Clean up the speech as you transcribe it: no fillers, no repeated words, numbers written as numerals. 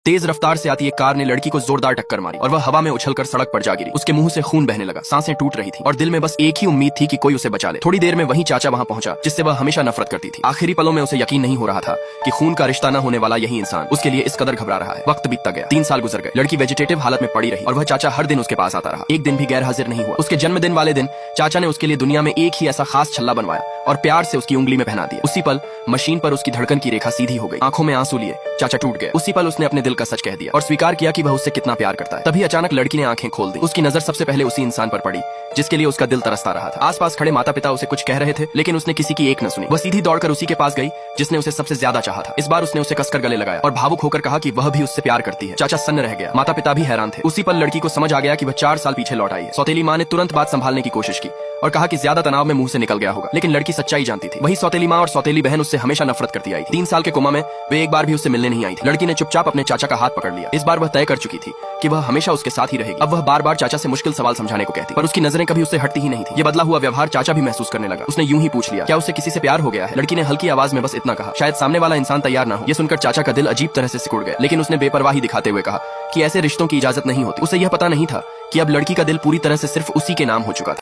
तेज रफ्तार से आती एक कार ने लड़की को जोरदार टक्कर मारी और वह हवा में उछलकर सड़क पर जा गिरी। उसके मुंह से खून बहने लगा, सांसें टूट रही थी और दिल में बस एक ही उम्मीद थी कि कोई उसे बचा ले। थोड़ी देर में वही चाचा वहां पहुंचा जिससे वह हमेशा नफरत करती थी। आखिरी पलों में उसे यकीन नहीं हो रहा था कि खून का रिश्ता न होने वाला यही इंसान उसके लिए इस कदर घबरा रहा है। वक्त बीतता गया, 3 साल गुजर गए। लड़की वेजिटेटिव हालत में पड़ी रही और वह चाचा हर दिन उसके पास आता रहा। एक दिन भी गैर हाजिर नहीं हुआ। उसके जन्मदिन वाले दिन चाचा ने उसके लिए दुनिया में एक ही ऐसा खास छल्ला बनवाया और प्यार से उसकी उंगली में पहना दिया। उसी पल मशीन पर उसकी धड़कन की रेखा सीधी हो गई। आंखों में आंसू लिए चाचा टूट गए। उसी पल उसने अपने दिल का सच कह दिया और स्वीकार किया कि वह उससे कितना प्यार करता है। तभी अचानक लड़की ने आंखें खोल दी। उसकी नजर सबसे पहले उसी इंसान पर पड़ी जिसके लिए उसका दिल तरसता रहा था। आसपास खड़े माता पिता उसे कुछ कह रहे थे लेकिन उसने किसी की एक न सुनी। वह सीधी दौड़कर उसी के पास गई जिसने उसे सबसे ज्यादा चाहा था। इस बार उसने उसे कसकर गले लगाया और भावुक होकर कहा कि वह भी उससे प्यार करती है। चाचा सन्न रह गया, माता पिता भी हैरान थे। उसी पल लड़की को समझ आ गया कि वह 4 साल पीछे लौट आई है। सौतेली माँ ने तुरंत बात संभालने की कोशिश की और कहा कि ज्यादा तनाव में मुंह से निकल गया होगा, लेकिन लड़की सच्चाई जानती थी। वही सौतेली माँ और सौतेली बहन उससे हमेशा नफरत करती आई थी। 3 साल के कोमा में वे एक बार भी उससे मिलने नहीं आई थी। लड़की ने चुपचाप अपने चाचा का हाथ पकड़ लिया। इस बार वह तय कर चुकी थी कि वह हमेशा उसके साथ ही रहेगी। अब वह बार बार चाचा से मुश्किल सवाल समझाने को कहती, पर उसकी नजरें कभी उससे हटती ही नहीं थी। ये बदला हुआ व्यवहार चाचा भी महसूस करने लगा। उसने यूं ही पूछ लिया, क्या उसे किसी से प्यार हो गया है? लड़की ने हल्की आवाज में बस इतना कहा। शायद सामने वाला इंसान तैयार ना हो। ये सुनकर चाचा का दिल अजीब तरह से सिकुड़ गया, लेकिन उसने बेपरवाही दिखाते हुए कहा कि ऐसे रिश्तों की इजाजत नहीं होती। उसे यह पता नहीं था कि अब लड़की का दिल पूरी तरह से सिर्फ उसी के नाम हो चुका था।